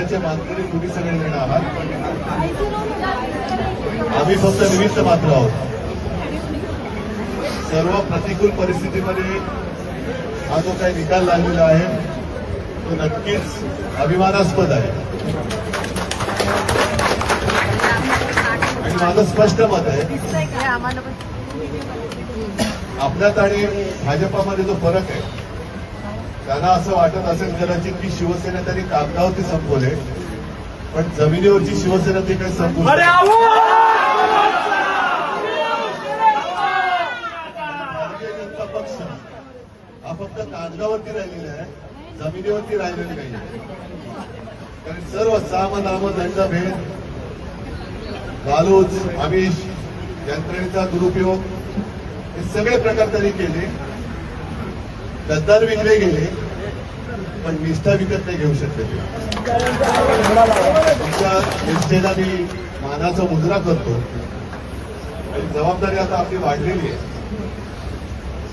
विजयाचे मानकरी तुम्ही सगळे जण आहात. आम्ही फक्त निमित्त मात्र आहोत. सर्व प्रतिकूल परिस्थितीमध्ये हा जो काही निकाल लागलेला आहे तो नक्कीच अभिमानास्पद आहे. आणि माझं स्पष्ट मत आहे, आपल्यात आणि भाजपामध्ये जो फरक आहे, त्यांना असं वाटत असेल कदाचित की शिवसेना त्यांनी कागदावरती संपवले, पण जमिनीवरची शिवसेना ती काही संपवली. भारतीय जनता पक्ष हा फक्त कागदावरती राहिलेला आहे, जमिनीवरती राहिलेली नाही. कारण सर्व साम नाम दंड भेद, लालूच, आमिष, यंत्रणेचा दुरुपयोग हे सगळे प्रकार त्यांनी केले. गद्दार विकले गेले, पण निष्ठा विकत नाही घेऊ शकले. तुमच्या निष्ठेला मी मानाचा मुजरा करतो आणि जबाबदारी आता आपली वाढलेली आहे.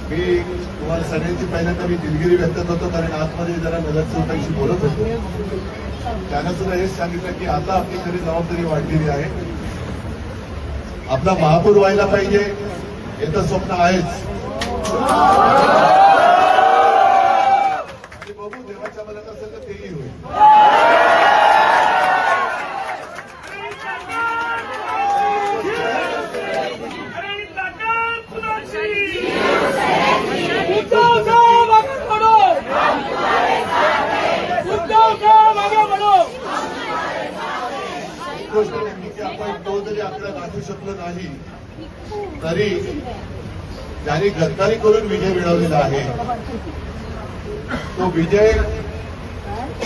मी तुम्हाला सगळ्यांची पहिल्यांदा मी दिलगिरी व्यक्त करतो, कारण आतमध्ये जरा नगरसेवकांशी बोलत होतो. त्यानं सुद्धा हेच सांगितलं की आता आपली खरी जबाबदारी वाढलेली आहे. आपला महापौर व्हायला पाहिजे हे तर स्वप्न आहेच. आणि बघू देवाच्या मनात असेल तर तेही होईल. गोष्ट नाही की आपण तो जरी आपल्याला गाठू शकलो नाही तरी ज्यांनी गद्दारी करून विजय मिळवलेला आहे तो विजय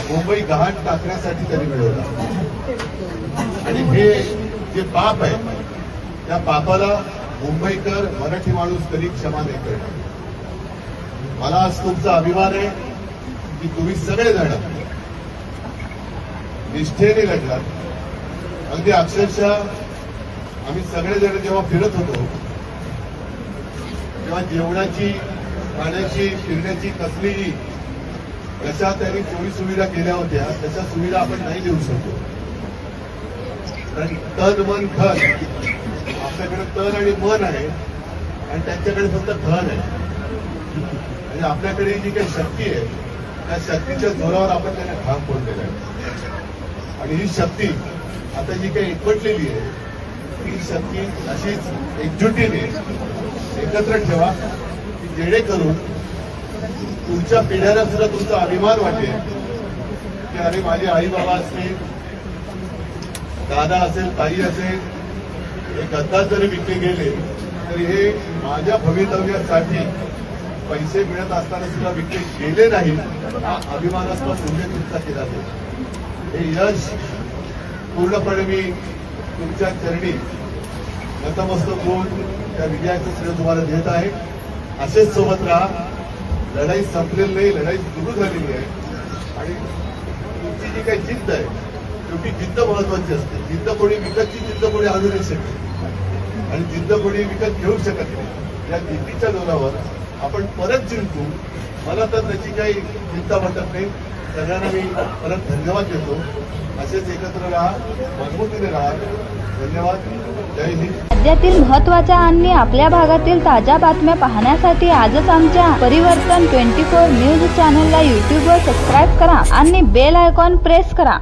मुंबई गहाण टाकण्यासाठी त्यांनी मिळवला. आणि हे जे पाप आहे त्या पापाला मुंबईकर, मराठी माणूस कधी क्षमा नाही करणार. मला आज तुमचा अभिमान आहे की तुम्ही सगळेजण निष्ठेने लढलात. अगदी अक्षरशः आम्ही सगळेजण जेव्हा फिरत होतो तेव्हा जेवणाची, पाण्याची, फिरण्याची कसलीही जशा त्यांनी सोयी सुविधा केल्या होत्या तशा सुविधा आपण नाही देऊ शकतो. कारण तन मन धन, आपल्याकडे तन आणि मन आहे आणि त्यांच्याकडे फक्त धन आहे. म्हणजे आपल्याकडे जी काही शक्ती आहे त्या शक्तीच्या जोरावर आपण त्यांना ठाम फोडलेला आहे. आणि ही शक्ती आता जी काही एकवटलेली आहे ती शक्ती अशीच एकजुटीने एकत्र ठेवा की जेणेकरून तुमच्या पिढ्याला सुद्धा तुमचा अभिमान वाटेल की अरे माझे आई बाबा असतील, दादा असेल, ताई असेल, हे गद्दार जरी विकले गेले तरी हे माझ्या भवितव्यासाठी पैसे मिळत असताना सुद्धा विकले गेले नाही. हा अभिमानास्पद उल्लेख तुमचा केला जाईल. हे यश पूर्णपणे मी तुमच्या चरणी नतमस्तक होऊन त्या विजयाचं श्रेय तुम्हाला देत आहे. असेच सोबत राहा. लढाई संपलेली नाही, लढाई सुरू झालेली आहे. आणि तुमची जी काही जिद्द आहे शेवटी जिद्द महत्वाची असते. जिद्द कोणी विकतची जिद्द कोणी आणू नाही शकत आणि जिद्द कोणी विकत घेऊ शकत नाही. या जिद्दीच्या जोरावर आपण परत जिंकू. मला तर त्याची काही चिंता वाटत नाही. सगळ्यांना मी परत धन्यवाद देतो. असेच एकत्र राहा, मजबूतीने राहा. धन्यवाद. जय हिंद. राज्यातील महत्त्वाच्या आणि आपल्या भागातील ताज्या बातम्या पाहण्यासाठी आजच आमच्या परिवर्तन 24 न्यूज चॅनलला यूट्यूबवर सबस्क्राईब करा आणि बेल आयकॉन प्रेस करा.